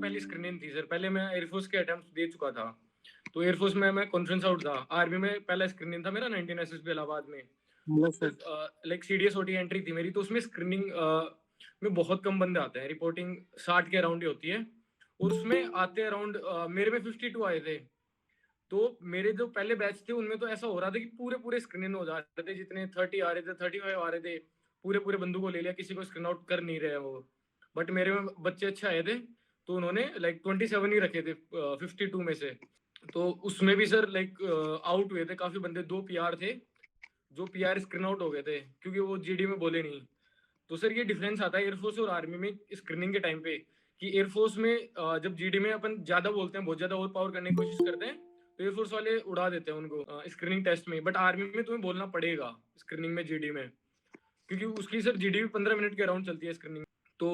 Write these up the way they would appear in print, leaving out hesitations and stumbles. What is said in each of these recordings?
पहली स्क्रीनिंग थी सर। पहले मैं एयरफोर्स के अटेम्प्ट दे चुका था, तो एयरफोर्स में मैं कॉन्फ्रेंस आउट था। आर्मी में पहला स्क्रीनिंग था मेरा 19 एसएसबी इलाहाबाद में। लाइक सीडीएस ओटी एंट्री थी मेरी, तो उसमें स्क्रीनिंग में बहुत कम बंदे आते हैं। रिपोर्टिंग 60 के अराउंड ही होती है, और उसमें आते अराउंड मेरे में 52 आए थे। तो मेरे जो पहले बैच थे उनमें तो ऐसा हो रहा था कि पूरे पूरे स्क्रीन हो जा रहे थे, जितने 30 आ रहे थे, 35 आ रहे थे, पूरे पूरे बंदू को ले लिया, किसी को स्क्रीन आउट कर नहीं रहे वो। बट मेरे में बच्चे अच्छे आए थे, तो उन्होंने लाइक 27 ही रखे थे 52 में से। तो उसमें भी सर लाइक आउट हुए थे काफी बंदे। 2 पीआर थे, जो पीआर स्क्रीन आउट हो गए थे क्योंकि वो जीडी में बोले नहीं। तो सर ये डिफरेंस आता है एयरफोर्स और आर्मी में स्क्रीनिंग के टाइम पे, कि एयरफोर्स में जब जीडी में अपन ज्यादा बोलते हैं, बहुत ज्यादा ओवर पावर करने की कोशिश करते हैं, तो एयरफोर्स वाले उड़ा देते हैं उनको स्क्रीनिंग टेस्ट में। बट आर्मी में तुम्हें बोलना पड़ेगा स्क्रीनिंग में, जीडी में, क्योंकि उसकी सर जीडी भी 15 मिनट के अराउंड चलती है स्क्रीनिंग। तो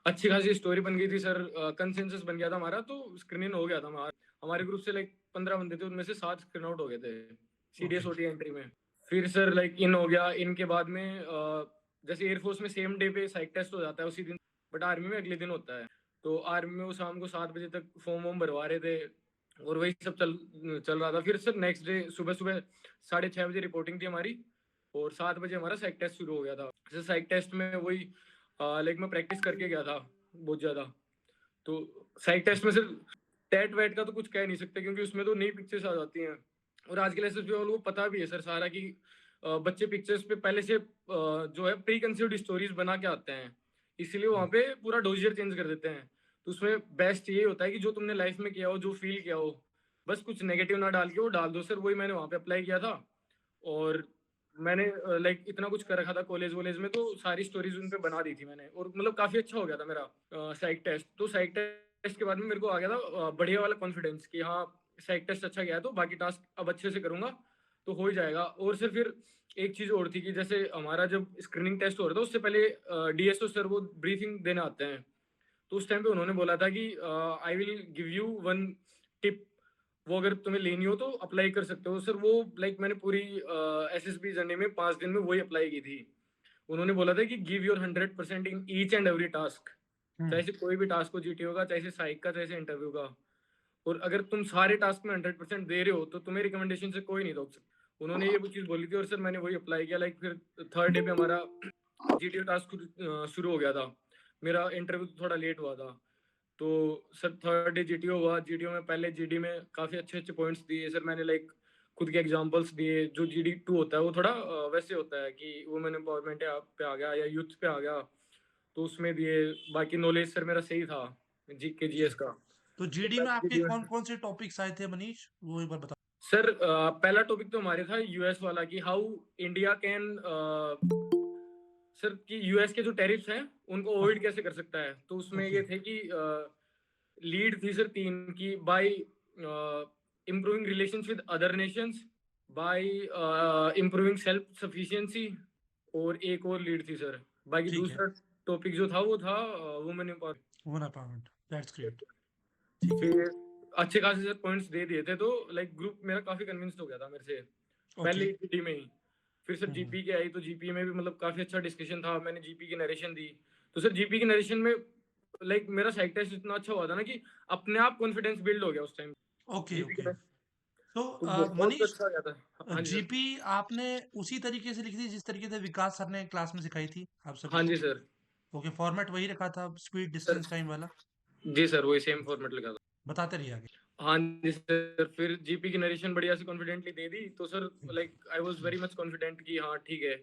अच्छी खासी स्टोरी बन गई थी सर, कंसेंसस बन गया था हमारा, तो स्क्रीनिंग हो गया था हमारे ग्रुप से। लाइक 15 बंदे थे, उनमें से 7 स्क्रीन आउट हो गए थे सीडीएस ओटी एंट्री में। फिर सर लाइक इन हो गया। इनके बाद में जैसे एयरफोर्स में सेम डे पे साइक टेस्ट हो जाता है उसी दिन, बट आर्मी में अगले दिन होता है। तो आर्मी में वो शाम को 7 बजे तक फॉर्म वॉर्म भरवा रहे थे, और वही सब चल रहा था। फिर सर नेक्स्ट डे सुबह सुबह 6:30 बजे रिपोर्टिंग थी हमारी, और 7 बजे हमारा साइक टेस्ट शुरू हो गया था। जैसे साइक टेस्ट में वही लाइक मैं प्रैक्टिस करके गया था बहुत ज्यादा। तो साइक टेस्ट में सिर्फ टेट वेट का तो कुछ कह नहीं सकते, क्योंकि उसमें तो नई पिक्चर्स आ जाती हैं। और आजकल एसएसबी वालों को पता भी है सर सारा कि बच्चे पिक्चर्स पे पहले से जो है प्री कंसीव्ड स्टोरीज बना के आते हैं, इसलिए वहाँ पे पूरा डोजियर चेंज कर देते हैं। तो उसमें बेस्ट ये होता है कि जो तुमने लाइफ में किया हो, जो फील किया हो, बस कुछ नेगेटिव ना डाल के वो डाल दो सर। वही मैंने वहाँ पे अप्लाई किया था, और मैंने लाइक इतना कुछ कर रखा था कॉलेज वॉलेज में, तो सारी स्टोरीज उन पे बना दी थी मैंने, और मतलब काफी अच्छा हो गया था मेरा साइक टेस्ट। तो साइक टेस्ट के बाद में मेरे को आ गया था बढ़िया वाला कॉन्फिडेंस कि हाँ साइक टेस्ट अच्छा गया है, तो बाकी टास्क अब अच्छे से करूंगा तो हो ही जाएगा। और सर फिर एक चीज और थी कि जैसे हमारा जब स्क्रीनिंग टेस्ट हो रहा था उससे पहले डीएसओ सर वो ब्रीफिंग देने आते हैं। तो उस टाइम पे उन्होंने बोला था कि I will give you one tip, वो अगर तुम्हें लेनी हो तो अप्लाई कर सकते हो सर। वो लाइक मैंने पूरी एसएसबी जर्नी में 5 दिन में वही अप्लाई की थी। उन्होंने बोला था कि give your 100% in each and every task, चाहे से कोई भी टास्क हो, जीटीओ का, चाहे से साइक का, चाहे से इंटरव्यू का। और अगर तुम सारे टास्क में 100% दे रहे हो तो तुम्हें रिकमेंडेशन से कोई नहीं रोक सकता। उन्होंने ये वो चीज बोली थी, और सर मैंने वही अप्लाई किया। लाइक फिर थर्ड डे पे हमारा जीटीओ टास्क शुरू हो गया था। मेरा इंटरव्यू थोड़ा लेट हुआ था, तो सर थर्ड डे जीटीओ हुआ। जीटीओ में पहले जीडी में काफी अच्छे अच्छे पॉइंट्स दिए सर मैंने, लाइक खुद के एग्जांपल्स दिए। जो जीडी 2 होता है वो थोड़ा वैसे होता है कि वुमेन एम्पावरमेंट पे आ गया या यूथ पे आ गया, तो उसमें दिए। बाकी नॉलेज सर मेरा सही था जी के जीएस का। तो तो जीडी में आपके पहले कौन कौन से टॉपिक्स आए थे मनीष, वो एक बार बता। सर पहला टॉपिक तो हमारे था यूएस वाला, कि हाउ इंडिया कैन सर कि यूएस के जो टैरिफ्स हैं उनको अवॉइड कैसे कर सकता है। तो उसमें ओके। ये थे कि लीड थी सर 3 की, bye improving relations with other Nations, bye improving self sufficiency, और एक और लीड थी सर। बाकी ठीक है। दूसरा टॉपिक जो था वो था women empowerment. Women empowerment, that's great. ठीक है। फिर अच्छे खासे सर पॉइंट्स दे दिए थे, तो लाइक ग्रुप मेरा काफी कन्विंस्ड हो गया था मेरे से ओके। पहले ही पीटी में ही। फिर सर जीपी के आई, तो जीपी में भी मतलब काफी अच्छा डिस्कशन था। मैंने जीपी की नरेशन दी, तो सर जीपी की नरेशन में लाइक मेरा साइक टेस्ट इतना अच्छा हुआ था ना कि अपने आप कॉन्फिडेंस बिल्ड हो गया उस टाइम ओके। GP okay. के। तो तो बहुत मनीष, अच्छा गया था। हाँ जी सर। जीपी आपने उसी तरीके से लिखी थी जिस तरीके से विकास सर ने क्लास में सिखाई थी आप सभी हाँ को? जी सर। ओके, फॉर्मेट वही रखा था, स्पीड सर डिस्टेंस टाइम वाला? जी सर, वही सेम फॉर्मेट लगा था। बताते रहिए आगे। हाँ जी सर। फिर जीपी की नरेशन बढ़िया से कॉन्फिडेंटली दे दी, तो sir like I was very much confident कि हाँ ठीक है।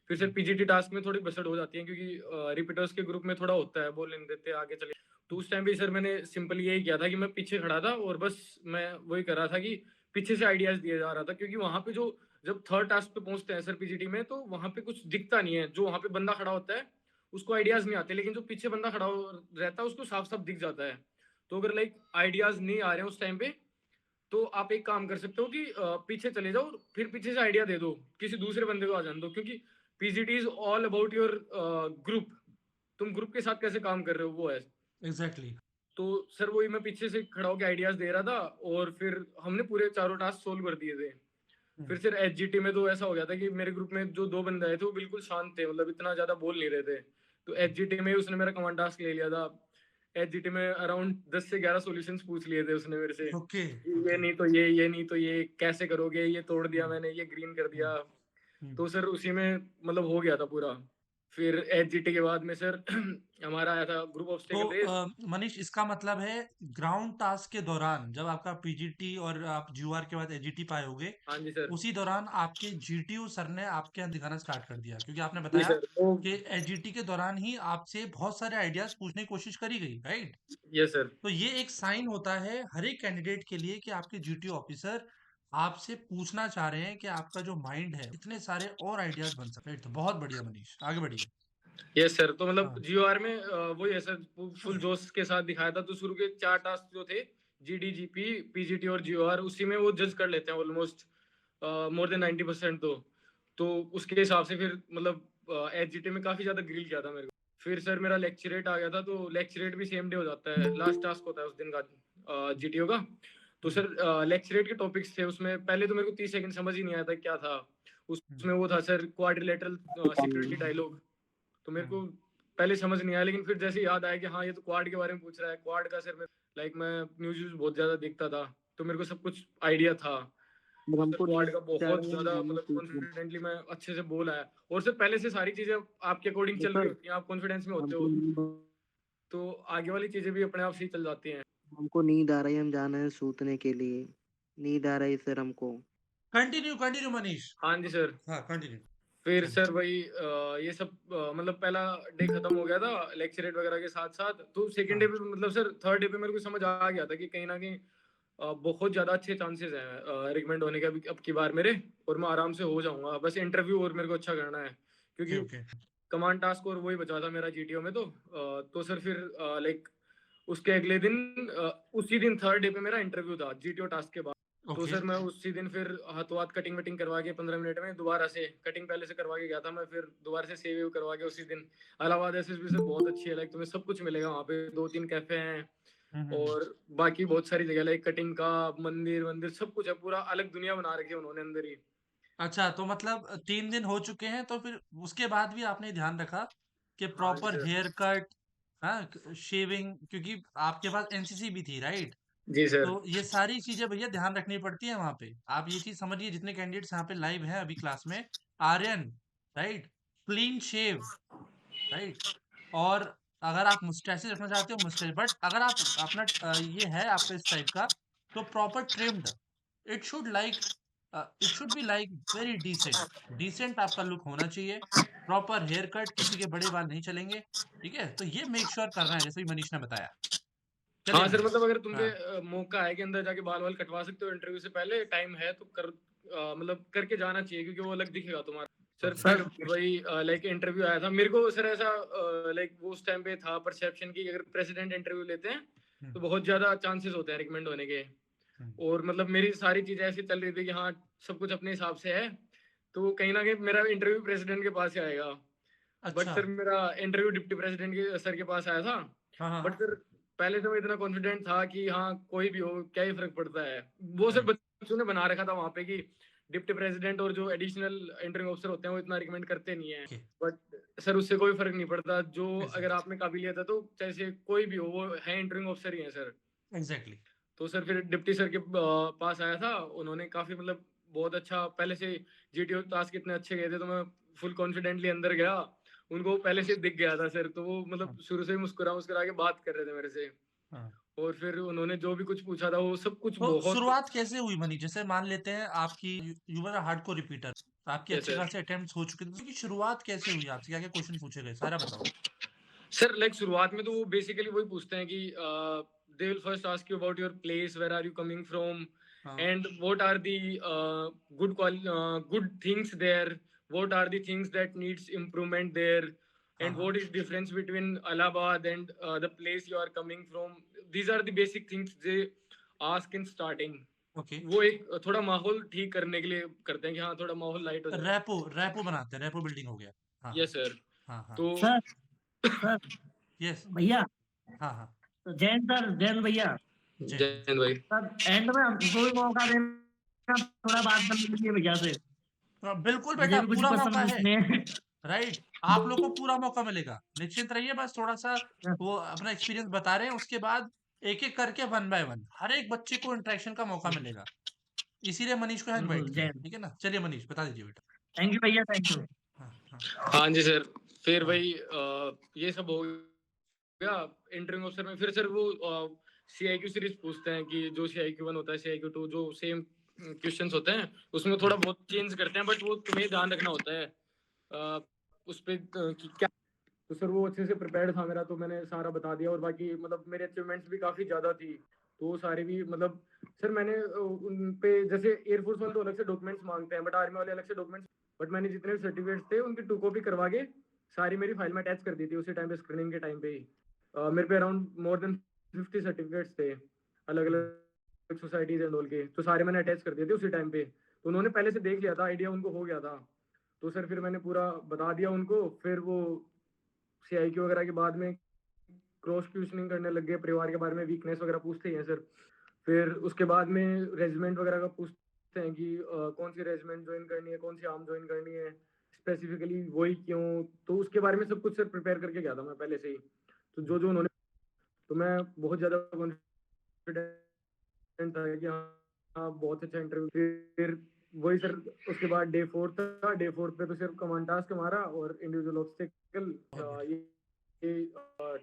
फिर सर पीजीटी टास्क में थोड़ी बसड़ हो जाती है, क्योंकि रिपीटर्स के ग्रुप में थोड़ा होता है, बोल नहीं देते आगे चले। तो उस टाइम भी सर मैंने सिंपल यही किया था कि मैं पीछे खड़ा था, और बस मैं वही कर रहा था कि पीछे से आइडियाज दिया जा रहा था। क्योंकि वहां पे जो जब थर्ड टास्क पे पहुंचते हैं सर पीजीटी में, तो वहां पे कुछ दिखता नहीं है। जो वहां पे बंदा खड़ा होता है उसको आइडियाज नहीं आते, लेकिन जो पीछे बंदा खड़ा रहता है उसको साफ साफ दिख जाता है। तो अगर लाइक आइडियाज नहीं आ रहे हैं उस टाइम पे, तो आप एक काम कर सकते हो कि पीछे चले जाओ, फिर पीछे से आइडिया दे दो, किसी दूसरे बंदे को आ जाने दो। क्योंकि PGT is all about your group, तुम ग्रुप के साथ कैसे काम कर रहे हो वो है। एग्जैक्टली। तो सर वही मैं पीछे से खड़ा होकर आइडियाज दे रहा था, और फिर हमने पूरे चारों टास्क सोल्व कर दिए थे। फिर सर एचजीटी में तो ऐसा हो गया था कि मेरे ग्रुप में जो 2 बंदे आए थे वो बिल्कुल शांत थे, मतलब इतना ज्यादा बोल नहीं रहे थे। तो एचजीटी में उसने मेरा कमांड टास्क ले लिया था। एचजीटी में अराउंड 10 से 11 सॉल्यूशंस पूछ लिए थे उसने मेरे से। ओके ये नहीं तो ये नहीं तो ये, कैसे करोगे, ये तोड़ दिया मैंने, ये ग्रीन कर दिया। तो सर उसी में मतलब हो गया था पूरा। फिर एचजीटी के बाद में सर हमारा आया था ग्रुप तो ऑब्स्टेकल रेस। मनीष, इसका मतलब है ग्राउंड टास्क के दौरान जब आपका पीजीटी और आप जीओआर के बाद एजीटी पाए होगे, हाँ जी सर। उसी दौरान आपके जीटीयू सर ने आपके यहाँ दिखाना स्टार्ट कर दिया, क्योंकि आपने जी बताया सर। तो कि एजीटी के दौरान ही आपसे बहुत सारे आइडियाज पूछने की कोशिश करी गई, राइट? ये सर। तो ये एक साइन होता है हर एक कैंडिडेट के लिए कि आपके जीटीयू ऑफिसर आपसे पूछना चाह रहे हैं कि आपका जो माइंड है इतने सारे और आइडियाज बन सकते हैं। तो बहुत बढ़िया मनीष, आगे बढ़िए। Yes sir. तो मतलब हाँ जीओआर में वही है सर, फुल जोश के साथ दिखाया था। तो शुरू के 4 टास्क जो थे, जीडी, जीपी, पीजीटी और जीओआर, उसी में वो जज कर लेते हैं ऑलमोस्ट मोर देन 90%। तो उसके हिसाब से फिर मतलब एचजीटी में काफी ज्यादा ग्रिल किया था मेरे को। फिर सर मेरा लेक्चरेट आ गया था, तो लेक्चरेट भी सेम डे हो जाता है, लास्ट टास्क होता है उस दिन का जीटीओ का। तो सर लेक्चरेट के टॉपिक्स थे उसमें। पहले तो मेरे को 30 सेकंड समझ ही नहीं आया था क्या था उसमें। वो था सर क्वाड्रिलेटरल सिक्योरिटी डायलॉग। तो मेरे को पहले समझ नहीं आया, लेकिन फिर जैसे याद आया कि हाँ ये तो क्वाड के बारे में पूछ रहा है। क्वाड का सर मैं न्यूज बहुत ज्यादा देखता था, तो मेरे को सब कुछ आइडिया था। तो सर क्वाड का बहुत ज्यादा मतलब कॉन्फिडेंटली मैं अच्छे से बोल आया। और सर पहले से सारी चीजें आपके अकॉर्डिंग चल रही होती हैं, आप कॉन्फिडेंस में होते हो, तो आगे वाली चीजें भी अपने आप से ही चल जाती हैं। हमको नींद आ रही है, हम जाना है सूतने के लिए। नींद आ रही सर हमको। Continue continue Manish. हाँ जी सर। हाँ कंटिन्यू। फिर सर वही ये सब मतलब पहला डे खत्म हो गया था लेक्चरेट वगैरह के साथ साथ। तो सेकंड डे पे मतलब सर थर्ड डे पे मेरे को समझ आ गया था कि कहीं ना कहीं बहुत ज्यादा अच्छे चांसेस हैं रिकमेंड होने के अब की बार मेरे। और मैं आराम से हो जाऊंगा, बस इंटरव्यू और मेरे को अच्छा करना है, ओके क्योंकि ओके। कमांड टास्क और वही बचा था मेरा जीटीओ में। तो सर फिर लाइक उसके अगले दिन उसी दिन थर्ड डे पे मेरा इंटरव्यू था जीटीओ टास्क के बाद। तो ओके सर मैं उसी दिन फिर हाथों हाथ कटिंग वटिंग करवा के 15 मिनट में दोबारा से कटिंग पहले से करवा के गया था मैं, फिर दोबारा से सेव करवा के उसी दिन। इलाहाबाद एसएसबी सर बहुत अच्छी है, लाइक तुम्हें सब कुछ मिलेगा वहाँ पे। 2-3 कैफे हैं और बाकी बहुत सारी जगह, लाइक कटिंग का मंदिर वंदिर सब कुछ है। पूरा अलग दुनिया बना रखी है उन्होंने अंदर ही। अच्छा, तो मतलब 3 दिन हो चुके हैं, तो फिर उसके बाद भी आपने ध्यान रखा कि हाँ जी प्रॉपर सर। हेयर कट, हाँ, शेविंग, क्योंकि आपके पास एनसीसी भी थी, राइट? जी सर। तो ये सारी चीजें भैया ध्यान रखनी पड़ती है वहां पे। आप ये चीज समझिए, जितने कैंडिडेट्स यहाँ पे लाइव हैं अभी क्लास में, Aryan, right, clean shave, right, और अगर आप मुस्टैचेस रखना चाहते हो मुस्टैच, बट अगर आप अपना ये है आपका इस टाइप का, तो proper trimmed, it should like it should be like very decent. Decent आपका लुक होना चाहिए। प्रॉपर हेयर कट, किसी के बड़े बाल नहीं चलेंगे, ठीक है? तो ये मेक श्योर करना है, जैसे भी मनीष ने बताया। चलिए हाँ सर, मनीष। मतलब अगर तुम पे हाँ मौका है कि अंदर जाके बाल वाल कटवा सकते हो इंटरव्यू से पहले, टाइम है तो कर मतलब करके जाना चाहिए, क्योंकि वो अलग दिखेगा तुम्हारा। Sir okay. फिर वही लाइक इंटरव्यू आया था मेरे को सर। ऐसा लाइक वो उस टाइम पे था परसेप्शन की, अगर प्रेसिडेंट इंटरव्यू लेते हैं तो बहुत ज्यादा चांसेस होते हैं रिकमेंड होने के। और मतलब मेरी सारी चीजें ऐसी चल रही थी कि हाँ सब कुछ अपने हिसाब से है, तो कहीं ना कहीं मेरा इंटरव्यू प्रेसिडेंट के पास ही आएगा। बट अच्छा। सर मेरा इंटरव्यू डिप्टी प्रेसिडेंट के सर के पास आया था। हाँ हाँ बट हाँ। सर पहले से मैं इतना कॉन्फिडेंट था कि हाँ कोई भी हो क्या ही फर्क पड़ता है। वो सर राइट। बच्चों ने बना रखा था वहां पे कि डिप्टी प्रेसिडेंट और जो एडिशनल इंटरव्यू ऑफिसर होते हैं वो इतना रिकमेंड करते नहीं है। ओके। बट सर उससे कोई फर्क नहीं पड़ता, जो अगर एग्जैक्टली आप में काबिलियत है तो चाहे कोई भी हो, वो है इंटरव्यू ऑफिसर ही है सर। एग्जैक्टली। तो सर फिर डिप्टी सर के पास आया था। उन्होंने काफी मतलब बहुत अच्छा पहले से जीटीओ टास्क इतने अच्छे गए थे, तो मैं फुल कॉन्फिडेंटली अंदर गया। उनको पहले से दिख गया था सर, तो वो हाँ मतलब शुरू से ही मुस्कुरा मुस्कुरा के बात कर रहे थे मेरे से। हाँ। और फिर उन्होंने जो भी कुछ पूछा था वो सब कुछ तो बहुत। शुरुआत कैसे हुई मनी? जैसे मान लेते हैं आपकी, यू वर हार्डकोर रिपीटर, आपके अच्छे सर खासे अटेम्प्ट्स हो चुके थे, तो उसकी शुरुआत कैसे हुई? आपसे क्या क्या क्वेश्चन पूछे गए, सारा बताओ। सर लाइक शुरुआत में तो वो बेसिकली वही पूछते हैं कि they will first ask you about your place, where are you coming from, हाँ and what are the good things there, what are the things that needs improvement there, हाँ and हाँ। what is difference between Allahabad and the place you are coming from. These are the basic things they ask in starting. Okay. वो एक थोड़ा माहौल ठीक करने के लिए करते हैं कि हाँ थोड़ा माहौल लाइट हो जाए। रैपो रैपो बनाते हैं, रैपो बिल्डिंग हो गया। हाँ यस सर। हाँ हाँ। तो सर सर यस। भैया, हाँ हाँ। तो जैन सर, जैन भैया, जय हिंद। जैन भाई। सर एंड में हमको भी मौका देना, थोड़ा बात करने के लिए भैया से। बिल्कुल मुझे बेटा, भी कुछ पूरा क्वेश्चन मौका है, पूछने हैं। राइट। आप लोग को पूरा मौका मिलेगा, निश्चिंत रहिए। बस थोड़ा-सा वो अपना एक्सपीरियंस बता रहे हैं, उसके बाद एक-एक करके 1 बाय 1 हर एक बच्चे को इंटरेक्शन का मौका मिलेगा। इसीलिए मनीष को यहाँ इनवाइट बिल्कुल, किया जय है, ठीक है ना? चलिए मनीष बता दीजिए बेटा। थैंक यू भैया, थैंक यू। हाँ, हाँ, हाँ जी सर, फिर हाँ। वही ये सब हो गया इंटरव्यू ऑफिसर में। फिर सर वो CIQ सीरीज पूछते हैं कि जो CIQ 1 होता है, CIQ 2 जो सेम क्वेश्चंस होते हैं, उसमें थोड़ा बहुत चेंज करते हैं, बट वो तुम्हें ध्यान रखना होता है उस पे कि क्या। तो सर वो अच्छे से प्रिपेयर्ड था मेरा, तो मैंने सारा बता दिया। और बाकी मतलब मेरे अचीवमेंट्स भी काफ़ी ज़्यादा थी, तो वो सारे भी मतलब सर मैंने उन पे जैसे एयरफोर्स वाले तो अलग से डॉक्यूमेंट्स मांगते हैं, बट आर्मी वाले अलग से डॉक्यूमेंट्स। बट मैंने जितने सर्टिफिकेट्स थे उनकी 2 कॉपी करवा के सारी मेरी फाइल में अटैच कर दी थी उसी टाइम पे, स्क्रीनिंग के टाइम पे ही। मेरे पे अराउंड मोर देन 50 सर्टिफिकेट्स थे अलग अलग सोसाइटीज एंड ऑल के, तो सारे मैंने अटैच कर दिए थे उसी टाइम पे। तो उन्होंने पहले से देख लिया था, आइडिया उनको हो गया था। तो सर फिर मैंने पूरा बता दिया उनको। फिर वो CIQ वगैरह के बाद में क्रॉस क्वेश्चनिंग करने लग गए, परिवार के बारे में वीकनेस वगैरह पूछते ही हैं सर। फिर उसके बाद में रेजिमेंट वगैरह का पूछते हैं कि कौन सी रेजिमेंट ज्वाइन करनी है, कौन सी आर्म ज्वाइन करनी है, स्पेसिफिकली वही क्यों। तो उसके बारे में सब कुछ सर प्रिपेयर करके गया था मैं पहले से ही। तो जो जो उन्होंने, तो मैं बहुत ज़्यादा कॉन्फिडेंट था कि हाँ बहुत अच्छा इंटरव्यू। फिर वही सर, उसके बाद डे 4 था। डे 4 पे तो सिर्फ कमांड टास्क हमारा और इंडिविजुअल ऑब्स्टिकल, बहुत ये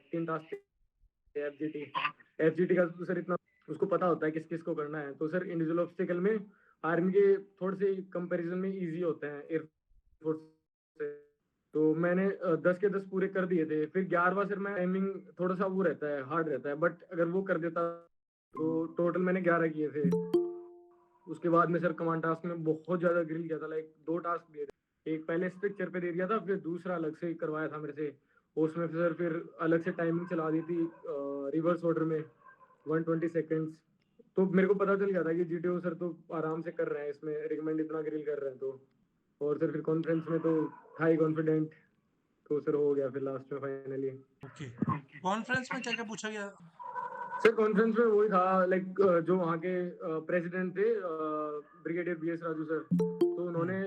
3 टास्क। FGT का तो सर इतना उसको पता होता है किस किस को करना है। तो सर इंडिविजुअल ऑब्स्टिकल में आर्मी के थोड़े से कंपैरिजन में इजी होते हैं एयरफोर्स से। तो मैंने 10 के 10 पूरे कर दिए थे। फिर 11वां सर मैं टाइमिंग थोड़ा सा वो रहता है, हार्ड रहता है, बट अगर वो कर देता तो टोटल मैंने 11 किए थे। उसके बाद में सर कमांड टास्क में बहुत ज्यादा ग्रिल किया था, लाइक 2 टास्क दिए थे। एक पहले स्ट्रक्चर पे दे दिया था, फिर दूसरा अलग से करवाया था मेरे से। उसमें सर फिर अलग से टाइमिंग चला दी थी रिवर्स ऑर्डर में 120 सेकेंड्स। तो मेरे को पता चल गया था कि GTO सर तो आराम से कर रहे हैं इसमें, रिकमेंड इतना ग्रिल कर रहे हैं तो। और सर फिर कॉन्फ्रेंस में तो था ही कॉन्फिडेंट, तो सर हो गया फिर लास्ट में फाइनली। ओके। कॉन्फ्रेंस में क्या-क्या पूछा गया? सर कॉन्फ्रेंस में वही था, लाइक जो वहाँ के प्रेसिडेंट थे ब्रिगेडियर BS राजू सर। तो उन्होंने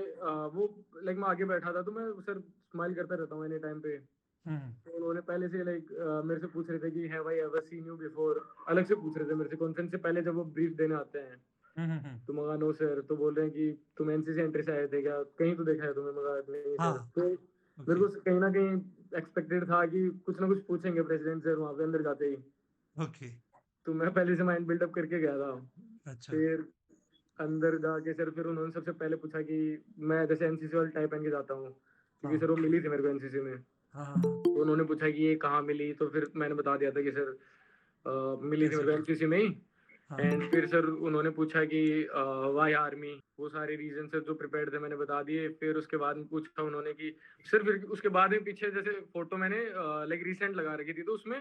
वो लाइक मैं आगे बैठा था, तो मैं सर स्माइल करता रहता हूँ एनी टाइम पे। तो उन्होंने पहले से लाइक मेरे से पूछ रहे थे कि have I ever seen you before, अलग से पूछ रहे थे मेरे से कॉन्फ्रेंस से पहले जब वो ब्रीफ देने आते हैं। तो मगा नो सर, तो बोल रहे हैं कि तुम NCC एंट्री से आए थे क्या, कहीं तो देखा है तुम्हें। मगा नहीं हाँ, सर। तो मेरे ओके, को कहीं ना कहीं एक्सपेक्टेड था कि कुछ ना कुछ पूछेंगे प्रेसिडेंट सर वहाँ पे अंदर जाते ही। ओके, तो मैं पहले से माइंड बिल्डअप करके गया था। अच्छा, फिर अंदर जाके सर फिर उन्होंने सबसे पहले पूछा कि मैं जैसे NCC वाली टाई पहन के जाता हूँ, क्योंकि हाँ, सर वो मिली थी मेरे को NCC में। हाँ, हाँ, हाँ, तो उन्होंने पूछा कि ये कहाँ मिली, तो फिर मैंने बता दिया था कि सर मिली थी कैसे मेरे को मिली? NCC में ही। हाँ, एंड फिर सर उन्होंने पूछा कि वाई आर्मी, वो सारे रीजन सर जो प्रिपेयर्ड थे मैंने बता दिए। फिर उसके बाद में पूछा उन्होंने कि सर फिर उसके बाद में पीछे जैसे फोटो मैंने लाइक रिसेंट लगा रखी थी, तो उसमें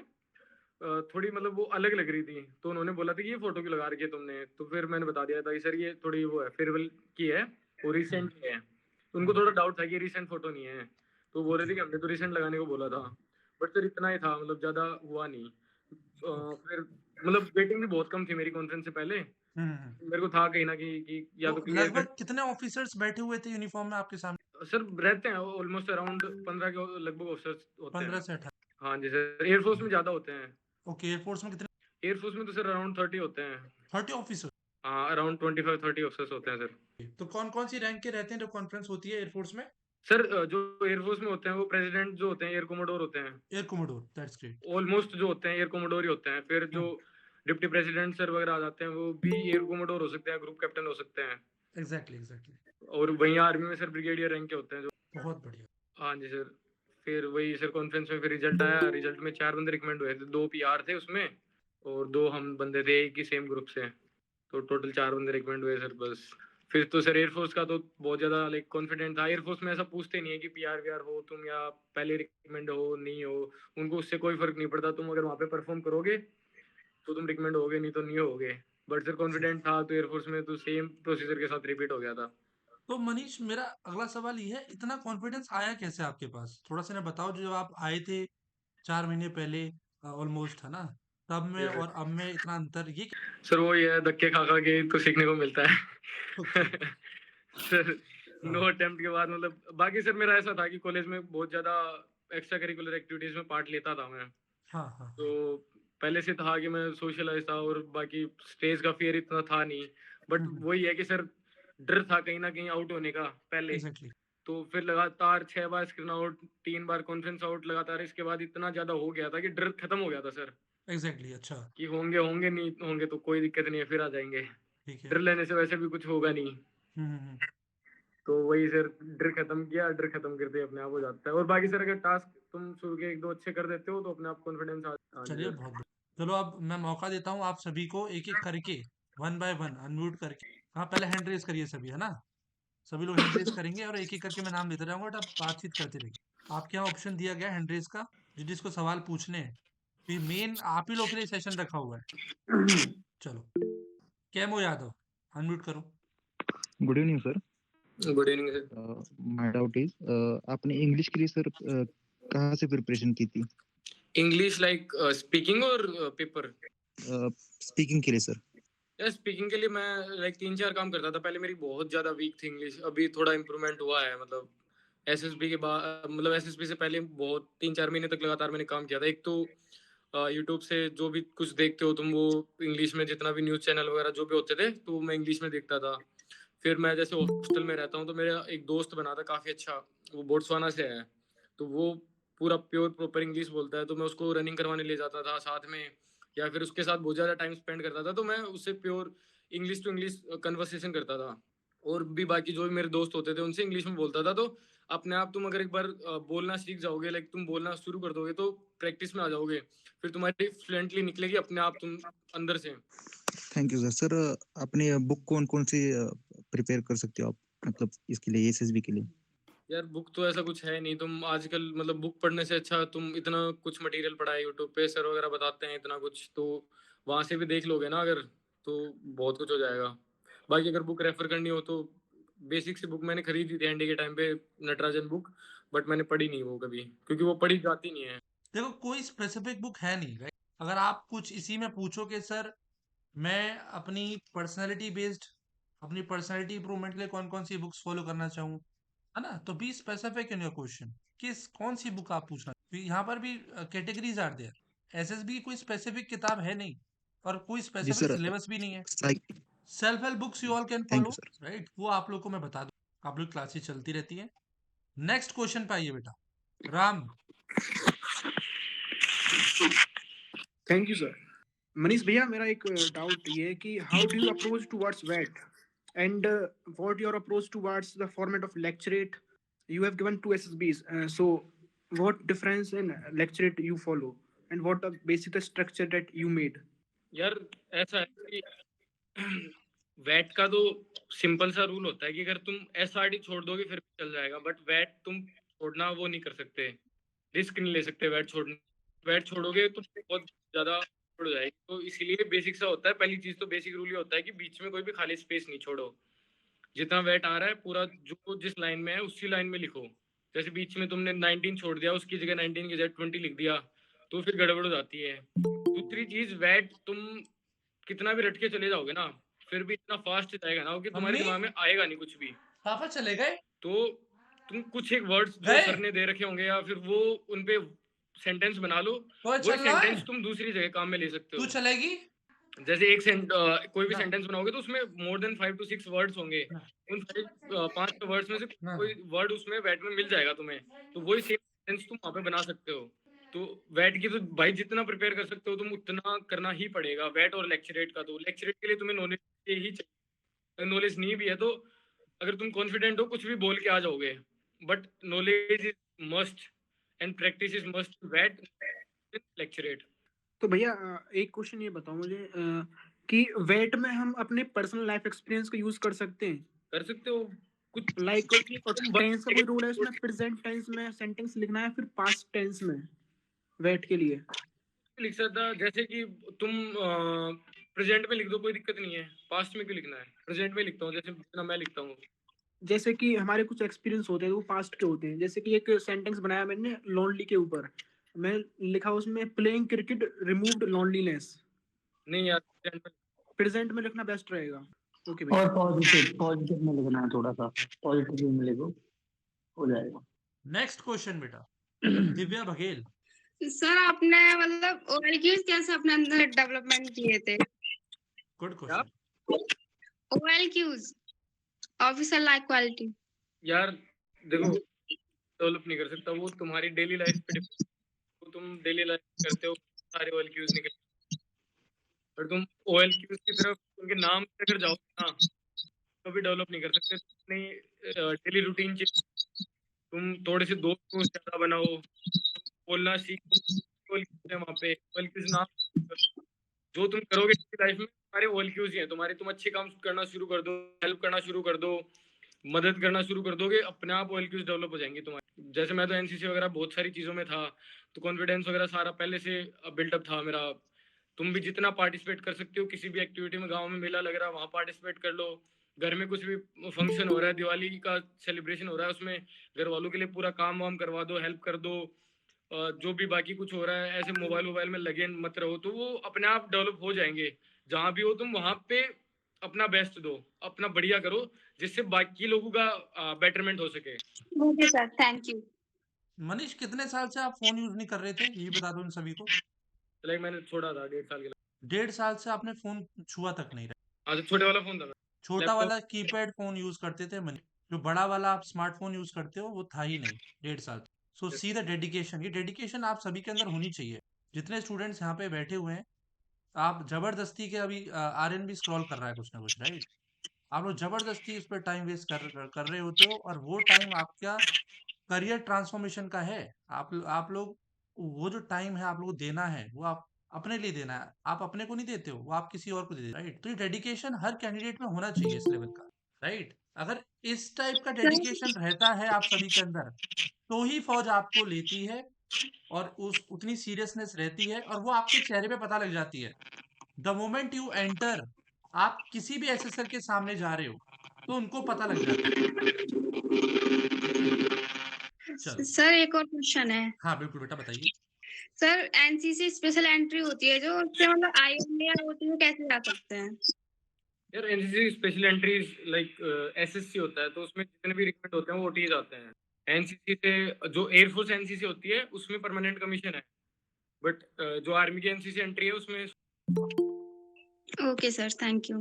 थोड़ी मतलब वो अलग लग रही थी। तो उन्होंने बोला था कि ये फोटो क्यों लगा रखी है तुमने। तो फिर मैंने बता दिया था कि सर ये थोड़ी वो है, फेयरवेल की है, वो रिसेंट हुँ, है। तो उनको थोड़ा डाउट था कि रिसेंट फोटो नहीं है। तो बोल रहे ओके, थे कि हमने तो रिसेंट लगाने को बोला था। बट सर इतना ही था, मतलब ज्यादा हुआ नहीं। ओके, फिर मतलब वेटिंग भी बहुत कम थी मेरी कॉन्फ्रेंस से पहले। मेरे को था कहीं ना कहीं कि या तो तो क्लियर कर। लगभग कितने ऑफिसर्स बैठे हुए थे यूनिफॉर्म में आपके सामने? सर रहते हैं ऑलमोस्ट अराउंड 15 के लगभग ऑफिसर्स होते 15 हैं। से 18 हाँ जी सर, एयरफोर्स में ज्यादा होते हैं। ओके, एयरफोर्स में कितने? एयरफोर्स में तो सर अराउंड 30 होते हैं। 30 ऑफिसर? हाँ अराउंड 25-30 ऑफिसर्स होते हैं सर। तो कौन-कौन सी रैंक के रहते हैं जब कॉन्फ्रेंस होती है एयरफोर्स में? सर जो एयरफोर्स में होते हैं वो प्रेसिडेंट जो होते हैं एयर कोमोडोर होते हैं। Air commodore, that's great. Almost जो होते हैं एयर कोमोडोर ही होते हैं। फिर जो हुँ, डिप्टी प्रेसिडेंट सर वगैरह आ जाते हैं वो भी एयर कोमोडोर हो सकते हैं, ग्रुप कैप्टन हो सकते हैं। Exactly, exactly. और वहीं आर्मी में सर ब्रिगेडियर रैंक के होते हैं जो। बहुत बढ़िया। हाँ जी सर। फिर वही सर कॉन्फ्रेंस में फिर रिजल्ट आया। रिजल्ट में 4 बंदे रिकमेंड हुए थे, 2 PR थे उसमें और 2 हम बंदे थे एक ही सेम ग्रुप से। तो टोटल 4 बंदे रिकमेंड हुए सर बस। फिर तो सर एयरफोर्स का तो बहुत ज्यादा लाइक कॉन्फिडेंट था। एयरफोर्स में ऐसा पूछते नहीं है कि PR हो तुम या पहले रिकमेंड हो नहीं हो, उनको उससे कोई फर्क नहीं पड़ता। तुम अगर वहाँ पे परफॉर्म करोगे तो तुम रिकमेंड होगे, नहीं तो नहीं होगे। बट सर सही। कॉन्फिडेंट था तो एयरफोर्स में तो सेम प्रोसीजर के साथ रिपीट हो गया था। तो मनीष मेरा अगला सवाल ये है, इतना कॉन्फिडेंस आया कैसे आपके पास? थोड़ा-सा ना बताओ जो जब आप आए थे 4 महीने पहले ऑलमोस्ट है ना? तब में और अब में इतना अंतर ये सर वो ये धक्के खा खा के तो सीखने को मिलता है। ओके, सर नो अटेम्प्ट के बाद मतलब बाकी सर मेरा ऐसा था कि कॉलेज में बहुत ज्यादा एक्स्ट्रा करिकुलर एक्टिविटीज में पार्ट लेता था मैं। हाँ। तो पहले से था कि मैं सोशलाइज था और बाकी स्टेज का फियर इतना था नहीं, बट वही है कि सर डर था कहीं ना कहीं आउट होने का पहले। एग्जैक्टली। तो फिर लगातार 6 बार स्क्रीन आउट, 3 बार कॉन्फ्रेंस आउट लगातार, इसके बाद इतना ज्यादा हो गया था कि डर खत्म हो गया था सर, एग्जैक्टली। अच्छा, कि होंगे होंगे नहीं होंगे तो कोई दिक्कत नहीं है, फिर आ जाएंगे। ठीक है। डर लेने से वैसे भी कुछ होगा नहीं। हम्म। तो वही सर, डर खत्म किया, डर खत्म करते अपने आप हो जाता है। और बाकी सर अगर टास्क तुम शुरू के 1-2 अच्छे कर देते हो तो अपने आप कॉन्फिडेंस आ चलिए, बहुत बढ़िया। चलो अब मैं मौका देता हूँ आप सभी को एक एक करके, 1 बाय 1 अनम्यूट करके। हाँ, पहले हैंड रेज करिए सभी, है ना? सभी लोग हैंड रेज करेंगे और एक एक करके मैं नाम लेता जाऊंगा, बट आप बातचीत करते रहिए। आपके यहाँ ऑप्शन दिया गया हैंड रेज का, जिसको सवाल पूछने हैं। तो मेन आप ही लोग के लिए सेशन रखा हुआ है। चलो, कैमो यादव, अनम्यूट करो। Good evening sir. Good evening sir. My doubt is, आपने इंग्लिश के लिए सर कहाँ से प्रिपरेशन की थी? इंग्लिश लाइक स्पीकिंग और पेपर? स्पीकिंग के लिए सर। यार स्पीकिंग के लिए मैं लाइक 3-4 काम करता था पहले, मेरी बहुत ज्यादा वीक थी इंग्लिश, अभी थोड़ा इम्प्रूवमेंट हुआ है। मतलब एसएसबी के बाद, मतलब एसएसबी से पहले बहुत 3-4 महीने तक लगातार मैंने काम किया था। एक तो यूट्यूब से जो भी कुछ देखते हो तुम, वो इंग्लिश में जितना भी न्यूज़ चैनल वगैरह जो भी होते थे तो मैं इंग्लिश में देखता था। फिर मैं जैसे हॉस्टल में रहता हूँ तो मेरा एक दोस्त बना था काफ़ी अच्छा, वो बोट्सवाना से है, तो वो पूरा प्योर प्रॉपर इंग्लिश बोलता है, तो मैं उसको रनिंग करवाने ले जाता था साथ में, या फिर उसके साथ बहुत ज़्यादा टाइम स्पेंड करता था, तो मैं उससे pure English to English conversation करता था। और भी बाकी जो भी मेरे दोस्त होते थे उनसे इंग्लिश में बोलता था। तो अपने आप तुम अगर एक बार बोलना सीख जाओगे, लाइक तुम बोलना शुरू कर दोगे तो प्रैक्टिस में आ जाओगे, फिर तुम्हारी फ्लुएंटली निकलेगी अपने आप, तुम अंदर से। Thank you sir. सर अपने बुक कौन कौन सी प्रिपेयर कर सकते हो आप, मतलब इसके लिए, एसएसबी के लिए? यार बुक तो ऐसा कुछ है नहीं, तुम आजकल मतलब बुक पढ़ने से अच्छा तुम इतना कुछ मटेरियल पढ़ा है यूट्यूब पे, सर वगैरह बताते हैं इतना कुछ, तो वहां से भी देख लोगे ना अगर, तो बहुत कुछ हो जाएगा। बाकी अगर बुक रेफर करनी हो तो बेसिक सी बुक मैंने खरीदी थी एनडी के टाइम पे, नटराजन बुक, बट मैंने पढ़ी नहीं वो कभी, क्योंकि वो पढ़ी जाती नहीं है। देखो, कोई स्पेसिफिक बुक है नहीं, राइट? अगर आप कुछ इसी में पूछो कि सर मैं अपनी पर्सनैलिटी बेस्ड, अपनी पर्सनैलिटी इंप्रूवमेंट के लिए कौन कौन सी बुक्स फॉलो करना चाहूँ, है ना? तो be specific in your question, किस कौन सी बुक आप पूछना। तो यहाँ पर भी कैटेगरीज आर देयर। एसएसबी की कोई स्पेसिफिक किताब है नहीं, और कोई जी स्पेसिफिक सर। सिलेबस भी नहीं है। Psych self help books you all can thank you follow, sir. Right? वो आप लोग को मैं बता दूं, आप लोग क्लासेस चलती रहती है। नेक्स्ट क्वेश्चन पे आइए बेटा, Ram. Thank you sir. Manish भैया, मेरा एक डाउट ये है कि how do you approach towards वेट and what your approach towards the format of lecturette? You have given 2 SSBs, so what difference in lecturate you follow and what the basic structure that you made? यार ऐसा है कि VAT का तो simple सा rule होता है कि अगर तुम एसआरडी छोड़ दोगे फिर भी चल जाएगा, बट वैट तुम छोड़ना वो नहीं कर सकते, रिस्क नहीं ले सकते वैट छोड़ने। वैट छोड़ोगे तो बहुत ज्यादा छोड़ जाएगी, तो इसीलिए बेसिक सा होता है। पहली चीज तो बेसिक रूल ये होता है कि बीच में कोई भी खाली स्पेस नहीं छोड़ो, जितना वेट आ रहा है पूरा जो जिस लाइन में है उसी लाइन में लिखो। जैसे बीच में तुमने 19 छोड़ दिया, उसकी जगह 19 की जगह 20 लिख दिया, तो फिर गड़बड़ हो जाती है। दूसरी चीज, वेट तुम कितना भी रट के चले जाओगे ना, फिर भी इतना फास्ट जाएगा ना कि तुम्हारे मम्मी, दिमाग में आएगा नहीं कुछ भी। पापा चले गए? तो तुम कुछ एक वर्ड्स जो गए? सर ने दे रखे होंगे या फिर वो उनपे सेंटेंस बना लो, कोई वही चल रहा है? सेंटेंस तुम दूसरी जगह काम में ले सकते तू हो। चलेगी जैसे एक कोई भी ना? सेंटेंस बनाओगे तो उसमें मोर देन 5 to 6 वर्ड्स होंगे, ना, उन 5 वर्ड्स में से ना। कोई वर्ड उसमें वेट में मिल जाएगा तुम्हें, तो वही सेम सेंटेंस तुम वहाँ पे बना सकते हो। तो वेट की तो भाई जितना प्रिपेयर कर सकते हो तुम उतना करना ही पड़ेगा। वेट और लेक्चरेट का, तो लेक्चरेट के लिए तुम्हें नॉलेज ही चाहिए, नॉलेज नहीं भी है तो अगर तुम कॉन्फिडेंट हो कुछ भी बोल के आ जाओगे, but knowledge is must and practice is must. वेट, लेक्चरेट। तो भैया एक क्वेश्चन ये बताओ मुझे कि वेट में हम अपने पर्सनल लाइफ एक्सपीरियंस को यूज कर सकते हैं? कर सकते हो कुछ लाइक तुम टेंस का कोई रूल है इसमें? प्रेजेंट टेंस में सेंटेंस लिखना है फिर पास्ट टेंस में वेट के लिए? लिख सकता, जैसे कि तुम प्रेजेंट में लिख दो, कोई दिक्कत नहीं है। पास्ट में क्यों लिखना है? प्रेजेंट में लिखता हूँ जैसे जितना मैं लिखता हूँ। जैसे कि हमारे कुछ एक्सपीरियंस होते हैं वो पास्ट के होते हैं, जैसे कि एक सेंटेंस बनाया मैंने लोनली के ऊपर, मैं लिखा उसमें प्लेइंग क्रिकेट रिमूव्ड लोनलीनेस। नहीं यार, present में प्रेजेंट में लिखना बेस्ट रहेगा। ओके भैया। और पॉजिटिव में लिखना है, थोड़ा सा पॉजिटिव में लिखो, हो जाएगा। नेक्स्ट क्वेश्चन बेटा, दिव्या बघेल। सर आपने मतलब OLQs कैसे अपने अंदर डेवलपमेंट किए थे? Good question. OLQs officer like quality. यार देखो, डेवलप नहीं कर सकता, वो तुम्हारी डेली लाइफ पे तो तुम डेली लाइफ करते हो, सारे OLQs निकल, और तुम OLQs की तरफ उनके नाम से अगर जाओ ना तो भी डेवलप नहीं कर सकते। अपनी डेली रूटीन चेंज, तुम थोड़े से दोस्त ज्यादा बनाओ, बोलना सीखो, OLQs है वहाँ पे, OLQs नाम जो तुम करोगे लाइफ में तुम्हारे OLQs ही हैं तुम्हारे। तुम अच्छे काम करना शुरू कर दो, हेल्प करना शुरू कर दो, मदद करना शुरू कर दोगे, अपने आप OLQs डेवलप हो जाएंगी तुम्हारी। जैसे मैं तो NCC वगैरह बहुत सारी चीज़ों में था, तो कॉन्फिडेंस वगैरह सारा पहले से बिल्डअप था मेरा। तुम भी जितना पार्टिसिपेट कर सकते हो किसी भी एक्टिविटी में, गांव में मेला लग रहा है वहाँ पार्टिसिपेट कर लो, घर में कुछ भी फंक्शन हो रहा है, दिवाली का सेलिब्रेशन हो रहा है, उसमें घर वालों के लिए पूरा काम वाम करवा दो, हेल्प कर दो। जो भी बाकी कुछ हो रहा है, ऐसे मोबाइल में लगे मत रहो, तो वो अपने आप डेवलप हो जाएंगे। जहाँ भी हो तुम वहाँ पे अपना बेस्ट दो, अपना बढ़िया करो, जिससे बाकी लोगों का बेटरमेंट हो सके। Okay sir, thank you. Manish, कितने साल से आप फोन यूज नहीं कर रहे थे, ये बता दो इन सभी को। लाइक मैंने छोड़ा था 1.5 साल के लिए। 1.5 साल से आपने फोन छुआ तक नहीं रहा। हाँ, तो छोटे वाला फोन था मेरा, छोटा लैपटॉप। वाला कीपैड फोन यूज करते थे मनीष, जो बड़ा वाला आप स्मार्टफोन यूज करते हो वो था ही नहीं 1.5 साल। सो सी द डेडिकेशन, ये डेडिकेशन आप सभी के अंदर होनी चाहिए। जितने स्टूडेंट्स यहाँ पे बैठे हुए हैं, आप जबरदस्ती के, अभी आर्यन भी स्क्रॉल कर रहा है कुछ ना कुछ, राइट? आप लोग जबरदस्ती इस पर टाइम वेस्ट कर रहे होते हो, और वो टाइम आपका करियर ट्रांसफॉर्मेशन का है। आप लोग, वो जो टाइम है आप लोग को देना है, वो आप अपने लिए देना है। आप अपने को नहीं देते हो, वो आप किसी और को दे देते हो, राइट? तो ये डेडिकेशन हर कैंडिडेट में होना चाहिए इस लेवल का, राइट? अगर इस टाइप का डेडिकेशन रहता है आप सभी के अंदर, तो ही फौज आपको लेती है, और उस उतनी सीरियसनेस रहती है, और वो आपके चेहरे पे पता लग जाती है। द मोमेंट यू एंटर, आप किसी भी एसएसआर के सामने जा रहे हो तो उनको पता लग जाता है। चलो, सर एक और क्वेश्चन है। हाँ बिल्कुल बेटा, बताइए। सर NCC स्पेशल एंट्री होती है जो, उससे मतलब IM या OT में कैसे जा सकते हैं? यार NCC special entries like SSC होता है, तो उसमें जितने भी रिक्रूट होते हैं वो OTs आते हैं। NCC से जो एयरफोर्स NCC होती है उसमें परमानेंट कमीशन है, बट जो आर्मी की NCC एंट्री है उसमें। Okay sir, thank you.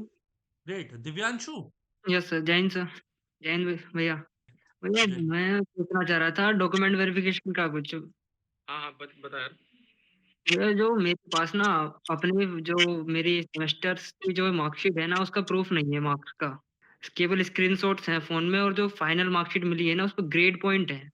Great. Divyanshu. Yes sir, Jain sir, Jain भैया। भैया जी। मैं पूछना चाह रहा था डॉक्यूमेंट वेरिफिकेशन का कुछ। हाँ हाँ, बता यार। भैया जो मेरे पास ना अपनी जो मेरी सेमेस्टर की जो मार्कशीट है ना, उसका प्रूफ नहीं है मार्क्स का, केवल स्क्रीनशॉट्स हैं फोन में, और जो फाइनल मार्कशीट मिली है ना उस पर ग्रेड पॉइंट है।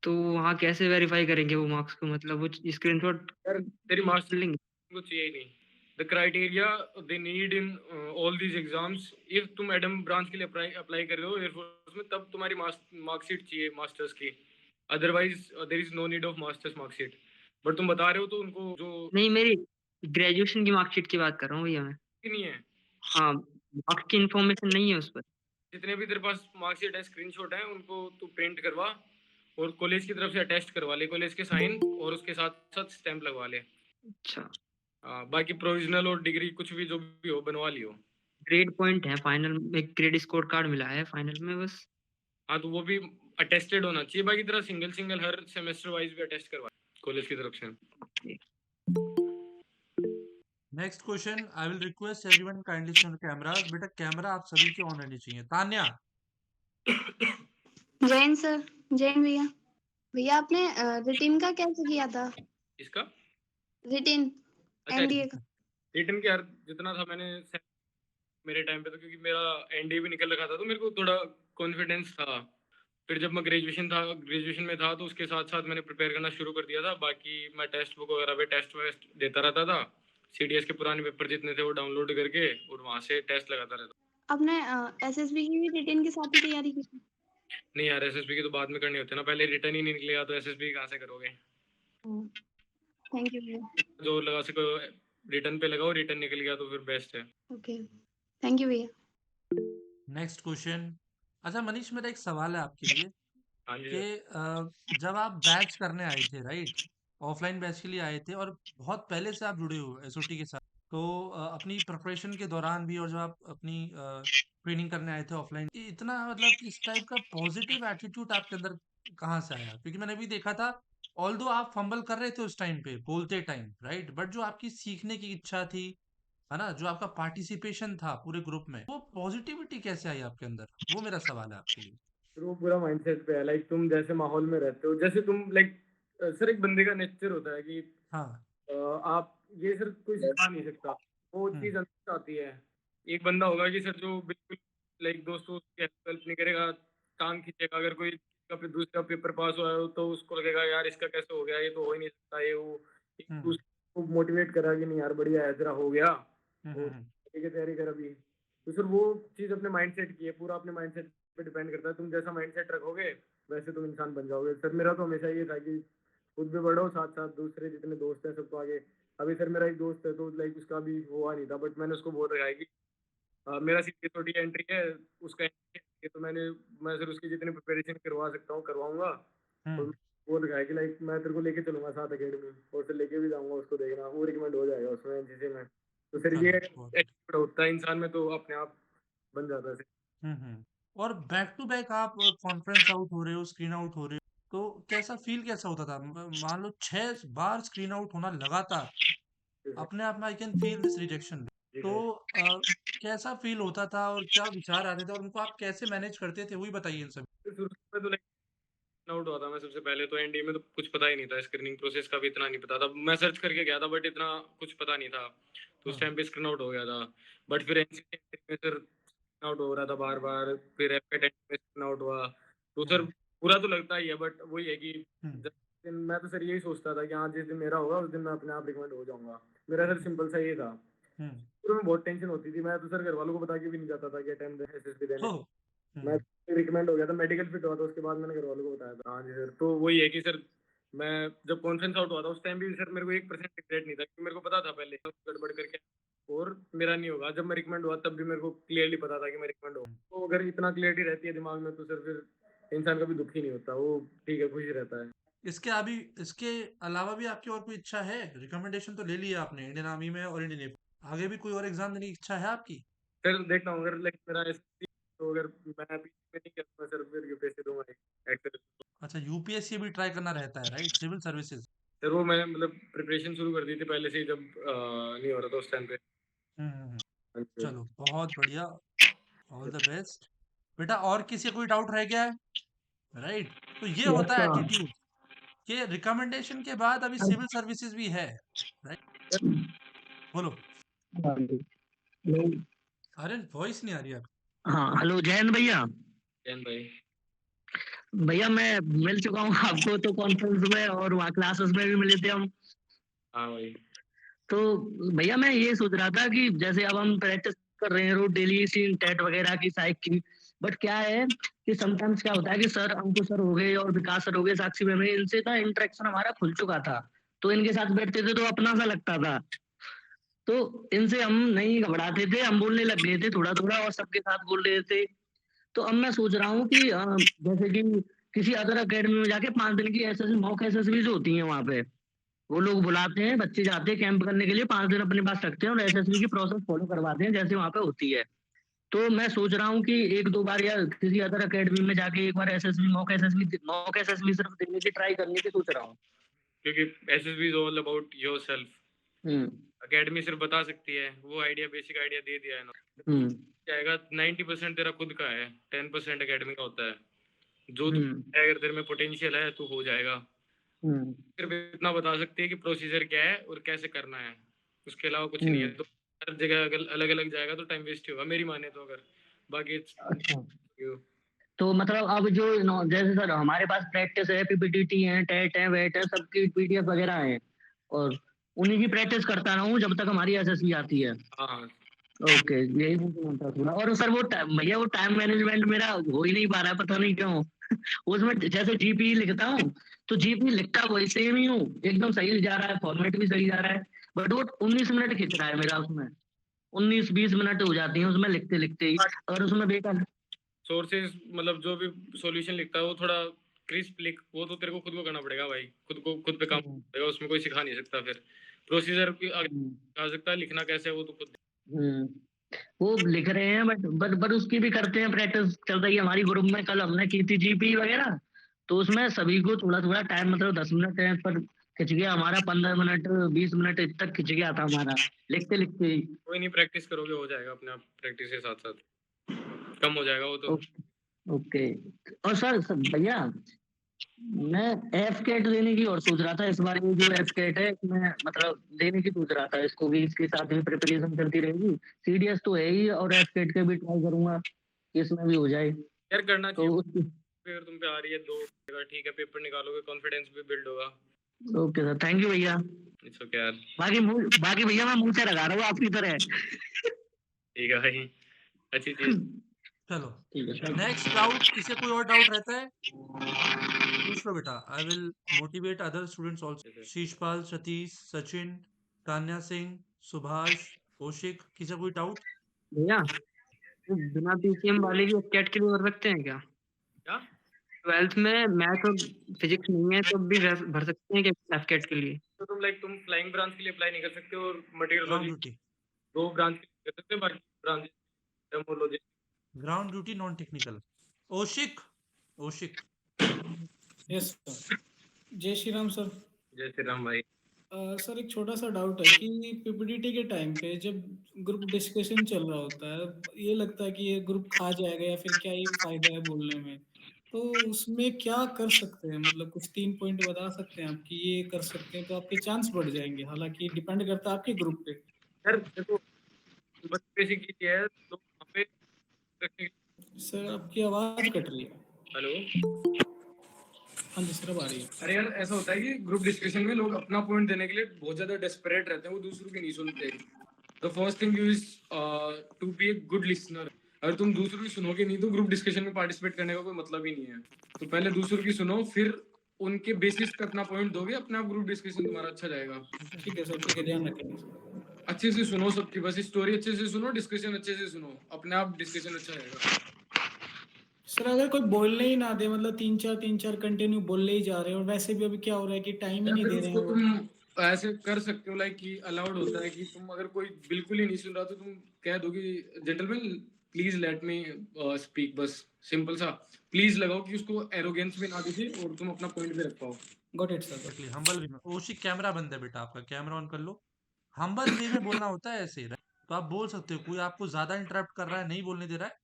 तो वहाँ कैसे वेरीफाई करेंगे वो मार्क्स को, मतलब वो स्क्रीनशॉट यार तेरी मास्टर लेंगे? को चाहिए ही नहीं। The criteria they need in all these exams, if तुम एडम ब्रांच के लिए अप्लाई कर रहे हो एयरफोर्स में, तब तुम्हारी मार्कशीट चाहिए मास्टर्स की, otherwise there is no need of masters marksheet. But तुम बता रहे हो तो उनको जो नहीं, मेरी ग्रेजुएशन की मार्कशीट की बात कर रहा हूँ भैया मैं। नहीं है, हाँ, मार्क्स की इन्फॉर्मेशन नहीं है उस पर। जितने भी तेरे पास मार्कशीट है, स्क्रीनशॉट है, उनको तू प्रिंट करवा और कॉलेज की तरफ से अटेस्ट करवा ले, कॉलेज के साइन और उसके साथ साथ स्टैंप लगवा ले। अच्छा, बाकी प्रोविजनल और डिग्री कुछ भी जो भी हो बनवा लियो। ग्रेड पॉइंट है फाइनल में, क्रेडिट स्कोर कार्ड मिला है फाइनल में बस। हाँ, तो वो भी अटेस्टेड होना चाहिए। बाकी तरह सिंगल हर सेमेस्टर वाइज भी अटेस्ट करवा कॉलेज की तरफ से। Next question, I will request everyone kindly switch on cameras. बेटा कैमरा आप सभी के ऑन रहनी चाहिए। तान्या। जैन सर, जैन भैया। भैया आपने रिटिन का कैसे किया था? इसका रिटिन अच्छा, NDA का। रिटर्न के यार जितना था मैंने मेरे टाइम पे, तो क्योंकि मेरा NDA भी निकल रखा था तो मेरे को थोड़ा कॉन्फिडेंस था। फिर जब मैं ग्रेजुएशन में था तो उसके साथ साथ मैंने प्रिपेयर करना शुरू कर दिया था। बाकी मैं टेस्ट बुक वगैरह पे टेस्ट वेस्ट देता रहता था, CDS के पुराने पेपर जितने थे वो डाउनलोड करके और वहाँ से टेस्ट लगाता रहता। आपने SSB की भी रिटिन के साथ ही तैयारी की थी? नहीं यार, SSB की तो बाद में करनी होती है ना, पहले रिटर्न ही नहीं निकलेगा तो SSB कहाँ से करोगे। थैंक यू भैया। जो लगा सको रिटर्न पे लगाओ, रिटर्न निकल गया तो फिर बेस्ट है। ओके, थैंक यू भैया। Next question. अच्छा मनीष, मेरा एक सवाल है आपके लिए हाँ जी कि जब आप बैच करने आए थे, राइट, ऑफलाइन बैच के लिए आए थे और बहुत पहले से आप जुड़े हो SOT के साथ, तो अपनी प्रिपरेशन के दौरान भी और जब आप अपनी ट्रेनिंग करने आए थे ऑफलाइन, इतना मतलब इस टाइप का पॉजिटिव एटीट्यूड आपके अंदर कहाँ से आया? क्योंकि मैंने भी देखा था, ऑल्दो आप फंबल कर रहे थे उस टाइम पे, बोलते टाइम, राइट? बट जो आपकी सीखने की इच्छा थी, है ना? जो आपका पार्टिसिपेशन था पूरे ग्रुप में, वो पॉजिटिविटी कैसे आई आपके अंदर? वो मेरा सवाल है आपके लिए। फिर वो पूरा माइंडसेट पे है, लाइक तुम जैसे माहौल में रहते हो, जैसे तुम लाइक सर एक बंदे का नेचर होता है कि हाँ। आप ये सर कोई सिखा नहीं सकता, वो हुँ। चीज अंदर से आती है। एक बंदा होगा कि सर जो बिल्कुल लाइक दोस्तों की हेल्प नहीं करेगा, टांग खींचेगा, अगर कोई का दूसरा पेपर पास हुआ है तो उसको लगेगा यार इसका कैसे हो गया, ये तो हो ही नहीं सकता, ये वो हुँ। उसको मोटिवेट करा कि नहीं यार बढ़िया है तेरा हो गया, हुँ, तो हुँ, हुँ। ठीक है तैयारी कर अभी। तो सर वो चीज अपने माइंडसेट की है, पूरा अपने माइंडसेट पे डिपेंड करता है, तुम जैसा माइंडसेट रखोगे वैसे तुम इंसान बन जाओगे। सर मेरा तो हमेशा ये था कि खुद भी बढ़ो, साथ साथ दूसरे जितने दोस्त हैं सबको आगे। अभी सर मेरा एक दोस्त है तो लाइक उसका भी हुआ नहीं था, बट मैंने उसको बोल रखा है कि मेरा सीधी छोटी एंट्री है, उसका entry है, तो मैं सर उसकी जितनी प्रिपरेशन करवा सकता हूँ करवाऊंगा। और हुँ। बोल रखा है कि लाइक मैं तेरे को लेके चलूंगा साथ अकेडमी, और फिर लेके भी जाऊंगा उसको, देखना वो रिकमेंड हो जाएगा उसमें एनसीसी में। तो सर ये चलो, बहुत एटीट्यूड होता है इंसान में तो अपने आप बन जाता है सर। हुँ, हुँ। और बैक टू बैक आप कॉन्फ्रेंस आउट हो रहे हो, स्क्रीन आउट हो रहे हो, तो कैसा फ़ील कैसा होता था? मान लो 6 बार स्क्रीन आउट होना लगातार, अपने आप में I can feel this rejection. जी तो सर। कैसा फ़ील होता था और क्या विचार आते थे और उनको आप कैसे मैनेज करते थे? वो भी बताइए इन सब। शुरू में तो आउट हुआ था मैं सबसे पहले, तो एनडीए में तो कुछ पता ही नहीं था, स्क्रीनिंग प्रोसेस का भी इतना नहीं पता था। मैं सर्च करके गया था बट इतना कुछ पता नहीं था, तो उस हुँ, टाइम पे स्क्रीन आउट हो गया था। बट फिर एनसीसी में सर स्क्रीन आउट हो रहा था बार बार, फिर एफके में स्क्रीन आउट हुआ, तो सर हुँ, बुरा तो लगता ही है, बट वही है कि हुँ, जब दिन मैं तो सर यही सोचता था कि हाँ जिस दिन मेरा होगा उस दिन मैं अपने आप रिकमेंड हो जाऊंगा। मेरा सर सिंपल सा ये था। हुँ। शुरू में बहुत टेंशन होती थी, मैं तो सर घर वालों को बता के भी नहीं जाता था कि अटेम्प्ट एसएसबी देने। ओह! मैं हुँ, रिकमेंड हो गया था, मेडिकल फिट हुआ था, उसके बाद मैंने घर वालों को बताया था। हाँ जी सर, तो वही है कि सर मैं जब कॉन्फ्रेंस आउट हुआ था उस टाइम भी सर मेरे को 1% रिग्रेट नहीं था, क्योंकि मेरे को पता था पहले गड़बड़ करके और मेरा नहीं होगा। जब मैं रिकमेंड हुआ तब भी मेरे को क्लियरली पता था कि मैं रिकमेंड हूँ, तो अगर इतना क्लियरिटी रहती है दिमाग में तो सर फिर इंसान कभी दुखी नहीं होता, वो ठीक है खुश रहता है। इसके अलावा भी आपकी और कोई इच्छा है? रिकमेंडेशन तो ले लिया आपने इंडियन आर्मी में और इंडियन नेवी, आगे भी कोई और एग्ज़ाम देने की इच्छा है आपकी? सर देखता हूँ अगर लाइक मेरा SSC, तो अगर मैं अभी में नहीं करता सर फिर यूपीएससी दूंगा एक्टर। अच्छा, यूपीएससी भी ट्राई करना रहता है, राइट? Civil services. सर वो मैंने मतलब प्रिपरेशन शुरू कर दी थी पहले से ही, जब नहीं हो रहा था उस टाइम पे। हुँ, हुँ, हुँ। हाँ जी सर। चलो, बहुत बढ़िया, ऑल द बेस्ट। बेटा और किसी का कोई डाउट रह गया है? राइट? तो ये यस होता है सर। एटीट्यूड कि रिकमेंडेशन के बाद अभी सिविल सर्विसेज भी है, राइट? बोलो। हाँ जी। हेलो। अरे वॉइस नहीं आ रही आपकी। हाँ, हेलो जयंत भैया। जैन भाई। भैया मैं मिल चुका हूँ आपको तो कॉन्फ्रेंस में और वहाँ क्लासेस में भी मिले थे हम। हाँ भाई। तो भैया मैं ये सोच रहा था कि जैसे अब हम प्रैक्टिस कर रहे हैं रोज डेली सी टेट वगैरह की साइक की, बट क्या है कि समटाइम्स क्या होता है कि सर अंकुर सर हो गए और विकास सर हो गए, साक्षी मैम, इनसे ना इंटरेक्शन हमारा खुल चुका था, तो इनके साथ बैठते थे तो अपना सा लगता था, तो इनसे हम नहीं घबराते थे, हम बोलने लग गए थे थोड़ा थोड़ा और सबके साथ बोल रहे थे। तो अब मैं सोच रहा हूँ कि जैसे कि किसी अदर अकेडमी में जाके 5 दिन की एसएसबी मॉक एसएसबी होती है वहाँ पे, वो लोग बुलाते हैं, बच्चे जाते हैं कैंप करने के लिए, 5 दिन अपने पास रखते हैं और एसएसबी की प्रोसेस फॉलो करवाते हैं जैसे वहाँ पे होती है। तो मैं सोच रहा हूँ कि 1-2 बार या किसी अदर अकेडमी में जाके एक बार एसएसबी मॉक एसएसबी सिर्फ देने की ट्राई करने की सोच रहा हूँ। क्योंकि SSB is all about yourself. Hmm. Academy सिर्फ बता सकती है, वो आइडिया बेसिक आइडिया दे दिया है ना, हम्म। जाएगा 90% तेरा खुद का है, 10% एकेडमी का होता है। जो तू हम्म। अगर तेरे में पोटेंशियल है तो हो जाएगा। हम्म। सिर्फ इतना बता सकती है कि प्रोसीजर क्या है और कैसे करना है, उसके अलावा कुछ नहीं है। हम्म। तो हर जगह अगर अलग अलग जाएगा तो टाइम वेस्ट होगा मेरी माने तो, अगर बाकी अच्छा, you- तो मतलब अब जो जैसे सर हमारे पास प्रैक्टिस है, पीपीटीटी है, टेट है, वेट है, सबकी पीडीएफ वगैरह है, और उन्हीं की प्रैक्टिस करता रहूं जब तक हमारी एसएसबी आती है। हाँ ओके, यही पूछना था थोड़ा। और सर वो भैया वो टाइम मैनेजमेंट मेरा हो ही नहीं पा रहा है, पता नहीं क्यों। उसमें जैसे जीपी लिखता हूँ तो जीपी लिखता वही सेम ही हूँ, एकदम सही जा रहा है, फॉर्मेट भी सही जा रहा है, बट वो 19 मिनट खींच रहा है मेरा उसमें, 19-20 मिनट हो जाती है उसमें लिखते लिखते ही, और उसमें बेकार। सोर्सेज मतलब जो भी सॉल्यूशन लिखता है वो थोड़ा क्रिस्प लिख, वो तो तेरे को खुद को करना पड़ेगा भाई, खुद पे काम पड़ेगा, उसमें कोई सिखा नहीं सकता फिर। प्रोसीजर की हम्म, आ सकता है, लिखना कैसे है वो तो खुद। हम्म, वो लिख रहे हैं बट उसकी भी करते हैं प्रैक्टिस। चल रही है हमारी ग्रुप में, कल हमने की थी जीपी वगैरह, तो उसमें सभी को थोड़ा थोड़ा टाइम, मतलब 10 मिनट है पर खिंच गया हमारा, 15 मिनट 20 मिनट तक खिंच गया था हमारा लिखते लिखते ही। कोई नहीं, प्रैक्टिस करोगे हो जाएगा अपने आप, प्रैक्टिस के साथ साथ कम हो जाएगा वो तो। ओके। और सर भैया, मैं एफ कैट लेने की और सोच रहा था इस बार। ये जो एफ कैट है मैं मतलब लेने की सोच रहा था, इसको भी इसके साथ भी प्रिपरेशन चलती रहेगी। सीडीएस तो है ही, और एफ कैट के भी ट्राई करूंगा कि इसमें भी हो जाए। यार करना तो चाहिए, अगर तुम पे आ रही है दो ठीक है, पेपर निकालोगे, कॉन्फिडेंस भी बिल्ड होगा। ओके सर, थैंक यू भैया। इट्स ओके यार। बाकी भैया मैं मुंह से लगा रहा हूँ आपकी तरह। ठीक है भाई, अच्छी चीज। चलो ठीक है सर। नेक्स्ट डाउट, किसे कोई और डाउट रहता है पूछ लो बेटा। I will motivate other students also. Sheeshpal, Satish, Sachin, Tanya Singh, Subhash, Kaushik, किसे कोई डाउट? भैया वो बिना पीसीएम वाले भी कैट के लिए भर सकते हैं क्या? क्या 12th में मैथ और फिजिक्स नहीं है तो भी भर सकते हैं क्या कैट के लिए? तो तुम फ्लाइंग ब्रांच के लिए अप्लाई नहीं कर सकते और ग्राउंड मटेरियोलॉजी ड्यूटी, दो ब्रांच के लिए कर सकते हो, बाकी ब्रांच डेमोलॉजी। Ground duty non technical. Oshik, Oshik yes sir. जय श्री राम सर। जय श्री राम भाई। सर एक छोटा सा डाउट है कि पीपीटीटी के टाइम पे जब ग्रुप डिस्कशन चल रहा होता है, ये लगता है कि ये ग्रुप खा जाएगा या फिर क्या ही फायदा है बोलने में, तो उसमें क्या कर सकते हैं? मतलब कुछ 3 पॉइंट बता सकते हैं आप कि ये कर सकते हैं तो आपके चांस बढ़ जाएंगे, हालांकि डिपेंड करता है आपके ग्रुप पे। यार देखो, बस बेसिक चीज है, तो वहाँ पे सर आपकी आवाज कट रही है। हेलो। हाँ जी सर, अब आ रही है। अरे यार ऐसा होता है कि ग्रुप डिस्कशन में लोग अपना पॉइंट देने के लिए बहुत ज्यादा डेस्परेट रहते हैं, वो दूसरों की नहीं सुनते। The first thing is to be a good listener. अगर तुम दूसरों की सुनोगे नहीं तो ग्रुप डिस्कशन में पार्टिसिपेट करने का कोई मतलब ही नहीं है। तो पहले दूसरों की सुनो, फिर उनके बेसिस पे अपना पॉइंट दोगे, अपना ग्रुप डिस्कशन तुम्हारा अच्छा जाएगा। ठीक है सर, ठीक है, ध्यान रखेंगे सर। अच्छे से सुनो सबकी, बस स्टोरी अच्छे से सुनो, डिस्कशन अच्छे से सुनो, अपने आप डिस्कशन अच्छा जाएगा। सर अगर कोई बोलने ही ना दे, मतलब 3-4 कंटिन्यू बोलने ही जा रहे हैं, और वैसे भी अभी क्या हो रहा है कि टाइम ही या नहीं फिर दे रहे हैं उसको वो। तुम ऐसे कर सकते हो, लाइक कि अलाउड होता है कि तुम अगर कोई बिल्कुल ही नहीं सुन रहा तो तुम कह दो कि gentleman please let me speak, बस सिंपल सा प्लीज लगाओ कि उसको एरोगेंस भी ना दिखे और तुम अपना पॉइंट भी रख पाओ। Got it sir. Actually humble way में। ओशिक कैमरा बंद है बेटा, आपका कैमरा ऑन कर लो। हम्बल वे में बोलना होता है ऐसे, राइट? तो आप बोल सकते हो, कोई आपको ज्यादा इंटरप्ट कर रहा है, नहीं बोलने दे रहा है,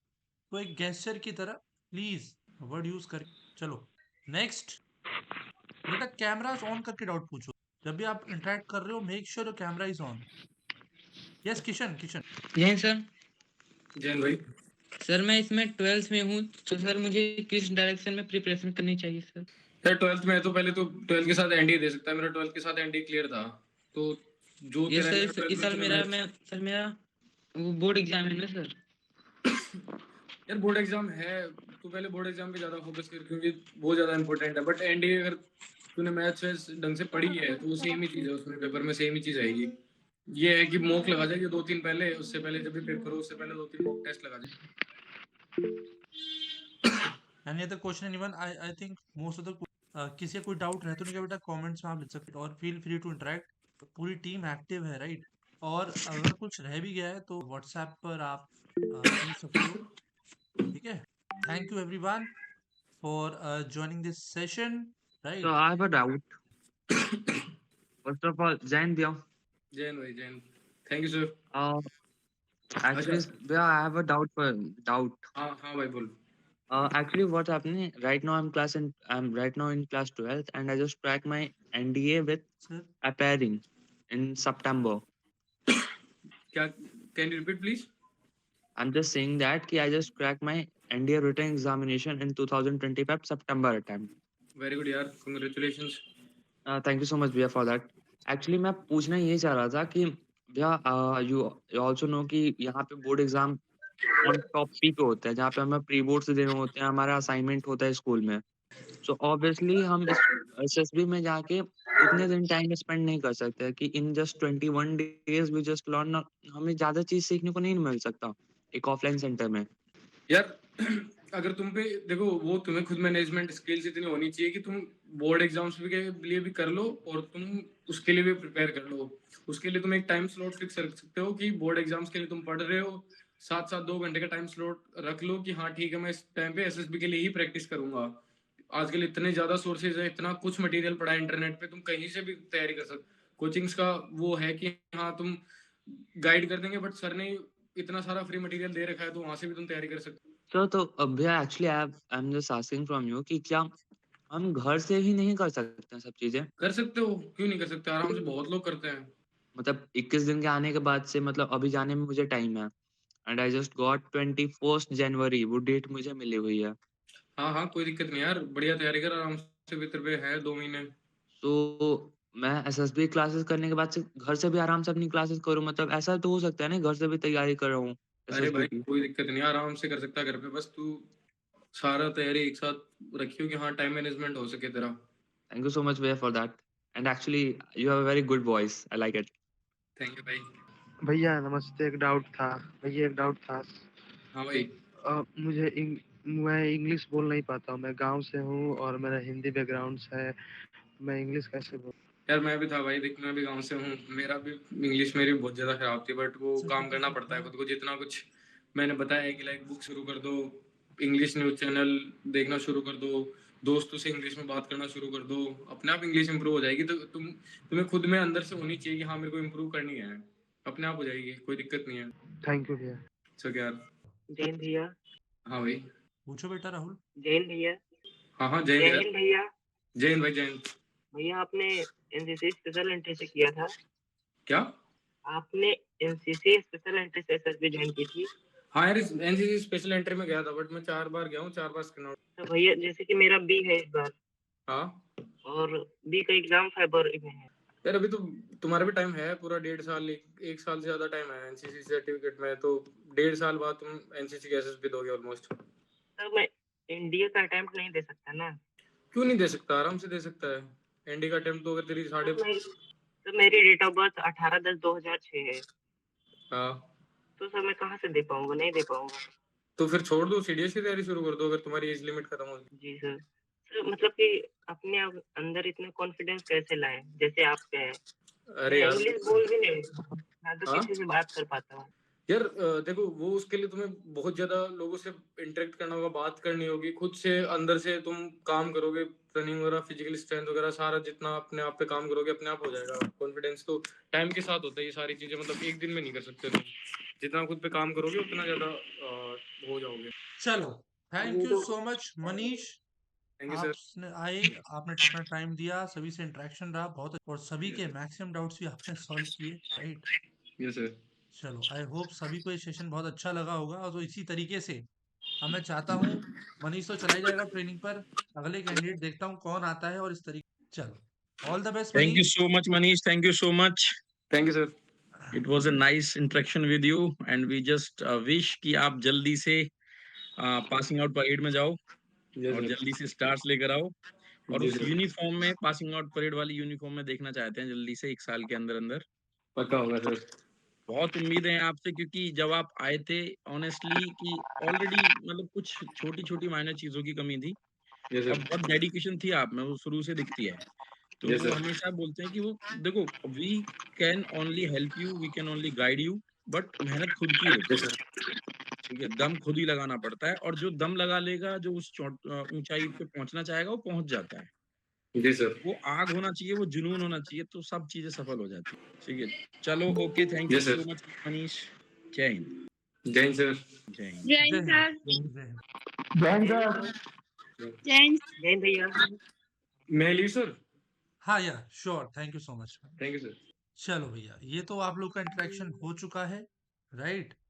तो एक गेस्चर की तरह प्लीज वर्ड यूज कर। चलो नेक्स्ट बेटा, कैमरा ऑन करके डाउट पूछो। जब भी आप इंटरेक्ट कर रहे हो make sure your camera is on. Yes Kishan, Kishan. जय सर। जैन भाई। सर मैं इसमें 12th में हूँ, तो सर मुझे किस डायरेक्शन में प्रिपरेशन करनी चाहिए सर? सर 12th में है तो पहले तो 12th के साथ एनडी दे सकता है। मेरा 12th के साथ एनडी क्लियर था, तो जो ये तेरा सर इस साल मेरा वो बोर्ड एग्जाम है ना सर। यार बोर्ड एग्जाम है तो पहले बोर्ड एग्जाम पे ज्यादा फोकस कर, क्योंकि वो ज्यादा इंपॉर्टेंट है। बट एनडी अगर तूने मैथ्स ढंग से पढ़ी है तो वो सेम ही चीज है, उसमें पेपर में सेम ही चीज आएगी। ये है कि मॉक लगा जाएगी 2-3 पहले, उससे पहले जब भी पेपर करो उससे पहले 2-3 मॉक टेस्ट लगा जाए। Any other question anyone? I think most of the किसी का कोई डाउट रहे तो नहीं क्या बेटा, कमेंट्स में आप लिख सकते हो, और फील फ्री टू इंटरेक्ट। पूरी टीम एक्टिव है, राइट? और अगर कुछ रह भी गया है तो व्हाट्सएप पर आप पूछ सकते हो, ठीक है? Thank you everyone for joining this session, right? So I have a doubt. First of all, Jain Bhaiya. Jain भाई, Jain, thank you sir. Actually, Bhaiya, I have a doubt. हाँ हाँ भाई बोल। Actually, what's happening right now? I'm right now in class 12th, and I just cracked my NDA with Sir, appearing in September. क्या, can you repeat please? I'm just saying that कि I just cracked my NDA written examination in 2025 September attempt. Very good यार, congratulations. Thank you so much भैया for that. Actually मैं पूछना ये चाह रहा था कि भैया you also know कि यहाँ पे board exam on top P पे होता है, जहाँ पे हमें प्री बोर्ड से देने होते हैं, हमारा असाइनमेंट होता है स्कूल में। सो ऑब्वियसली हम इस एसएसबी में जाके उतने दिन टाइम स्पेंड नहीं कर सकते कि in just 21 days we just learn. हमें ज्यादा चीज सीखने को नहीं मिल सकता एक ऑफलाइन सेंटर में। यार अगर तुम पे देखो वो तुम्हें खुद मैनेजमेंट स्किल्स इतनी होनी चाहिए कि तुम बोर्ड एग्जाम्स के लिए भी कर लो और तुम उसके लिए भी प्रिपेयर कर लो। उसके लिए तुम एक टाइम स्लॉट फिक्स रख सकते हो कि बोर्ड एग्जाम्स के लिए तुम पढ़ रहे हो, साथ साथ 2 घंटे का टाइम स्लॉट रख लो कि हाँ ठीक है मैं इस टाइम पे एसएसबी के लिए ही प्रैक्टिस करूंगा। आजकल इतने ज्यादा सोर्सेज है, इतना कुछ मटेरियल पड़ा है इंटरनेट पे, तुम कहीं से भी तैयारी कर सकते। कोचिंग्स का वो है कि हाँ तुम गाइड कर देंगे, बट सर ने इतना सारा फ्री मटेरियल दे रखा है तो वहां से भी तुम तैयारी कर सकते सर तो भैया actually I am just asking from you कि क्या हम घर से ही नहीं कर सकते हैं सब चीजें? कर सकते हो, क्यों नहीं कर सकते, आराम से बहुत लोग करते हैं। मतलब 21 दिन के आने के बाद से मतलब अभी जाने में मुझे टाइम है and I just got 21st जनवरी, वो डेट मुझे मिली हुई है। हाँ हाँ कोई दिक्कत नहीं यार, बढ़िया तैयारी कर आराम से, भीतर पे है 2 महीने। तो मैं एसएसबी क्लासेस करने के बाद से घर से भी आराम से अपनी क्लासेस करूँ, मतलब ऐसा तो हो सकता है ना, घर से भी तैयारी कर रहा हूँ अरे एसएसबी भाई की। कोई दिक्कत नहीं, आराम से कर सकता है घर पे, बस तू सारा तैयारी एक साथ रखियो कि हाँ टाइम मैनेजमेंट हो सके तेरा। थैंक यू सो मच भैया for that and actually you have a very good voice, I like it. Thank you भाई। भैया नमस्ते, एक डाउट था। भैया एक डाउट था। हाँ भाई। मैं इंग्लिश बोल नहीं पाता हूँ, मैं गांव से हूँ और मेरा हिंदी बैकग्राउंड है, मैं इंग्लिश कैसे बोल? यार मैं भी था भाई, देख मैं भी गांव से हूँ, मेरा भी इंग्लिश मेरी बहुत ज्यादा खराब थी, बट वो काम करना पड़ता है खुद को। जितना कुछ मैंने बताया है कि लाइक बुक शुरू कर दो, इंग्लिश न्यूज चैनल देखना शुरू कर दो, दोस्तों से इंग्लिश में बात करना शुरू कर दो, अपने आप इंग्लिश इंप्रूव हो जाएगी। तो तुम्हें खुद में अंदर से होनी चाहिए कि हाँ मेरे को इंप्रूव करनी है, अपने आप हो जाएगी, कोई दिक्कत नहीं है। थैंक यू भैया। सो यार। जैन भैया। हाँ भाई। पूछो बेटा राहुल। जैन भैया। हाँ हाँ जय हिंद भैया। जय हिंद भाई, जय हिंद। भैया आपने एनसीसी स्पेशल एंट्री से किया था? क्या? आपने एनसीसी स्पेशल एंट्री से एसएसबी ज्वाइन की थी? हाँ यार एनसीसी स्पेशल एंट्री में गया था, बट मैं 4 बार गया हूँ, 4 बार स्क्रीन आउट। तो भैया जैसे कि मेरा बी है इस बार। हाँ। और बी का एग्जाम फरवरी में है। यार अभी तो तुम्हारा भी टाइम है पूरा 1.5 साल, एक साल से ज्यादा टाइम है एनसीसी सर्टिफिकेट में, तो 1.5 साल बाद तुम एनसीसी के एसएसबी दोगे ऑलमोस्ट। सर मैं एनडीए का अटेम्प्ट नहीं दे सकता ना? क्यों नहीं दे सकता, आराम से दे सकता है। एनडी का अटेम्प्ट तो अगर तेरी तो मेरी डेट ऑफ बर्थ 18/10/2006 है। हाँ तो सर मैं कहाँ से दे पाऊंगा? नहीं दे पाऊंगा। तो फिर छोड़ दो, सीडीएस की तैयारी शुरू कर दो अगर तुम्हारी एज लिमिट खत्म हो। जी सर। सर मतलब कि अपने अंदर इतना कॉन्फिडेंस कैसे लाएं जैसे आप पे है? अरे यार इंग्लिश बोल भी नहीं ना, तो हाँ? किसी से बात कर पाता हूँ। यार देखो वो उसके लिए तुम्हें बहुत ज्यादा लोगों से इंटरेक्ट करना होगा, बात करनी होगी, खुद से अंदर से तुम काम करोगे, रनिंग वगैरह, फिजिकल स्ट्रेंथ वगैरह सारा जितना अपने आप पे काम करोगे अपने आप हो जाएगा। कॉन्फिडेंस तो टाइम के साथ होता है, ये सारी चीजें मतलब एक दिन में नहीं कर सकते तुम, जितना खुद पे काम करोगे उतना ज्यादा हो जाओगे। चलो thank you so much Manish, thank you sir. आपने आए, आपने अपना टाइम दिया, सभी से इंटरेक्शन रहा बहुत, और सभी के मैक्सिमम डाउट्स भी आपने सॉल्व किए, राइट? Yes sir. चलो आई होप सभी को ये सेशन बहुत अच्छा लगा होगा, और तो इसी तरीके से मैं चाहता हूँ, मनीष तो चला ही जाएगा ट्रेनिंग पर, अगले कैंडिडेट देखता हूँ कौन आता है, और इस तरीके चलो all the best Thank you Manish. so much, Manish. Thank you so much. Thank you sir. It was a nice interaction with you, and we just wish कि आप जल्दी से पासिंग आउट परेड में जाओ और जल्दी से स्टार्स लेकर आओ, और उस यूनिफॉर्म में पासिंग आउट परेड वाली यूनिफॉर्म में देखना चाहते हैं जल्दी से 1 साल के अंदर अंदर। पक्का होगा सर। बहुत उम्मीदें हैं आपसे, क्योंकि जब आप आए थे ऑनेस्टली कि ऑलरेडी मतलब कुछ छोटी छोटी माइनर चीजों की कमी थी, और बहुत डेडिकेशन थी आप में, वो शुरू से दिखती है। तो Yes, वो sir. हमेशा बोलते हैं कि वो देखो, we can only help you, we can only guide you, but मेहनत खुद की होती है, ठीक है, दम खुद ही लगाना पड़ता है, और जो दम लगा लेगा, जो उस ऊंचाई पे पहुंचना चाहेगा वो पहुंच जाता है। जी सर। वो आग होना चाहिए, वो जुनून होना चाहिए, तो सब चीजें सफल हो जाती है। ठीक है, चलो okay, thank you Yes, sir. So much Manish. जय हिंद। जय हिंद सर। जय हिंद। जय हिंद सर। जय हिंद। जय हिंद भैया। मैं ली सर। हाँ यार sure, thank you so much. Thank you sir. चलो भैया, ये तो आप लोग का इंटरेक्शन हो चुका है, राइट?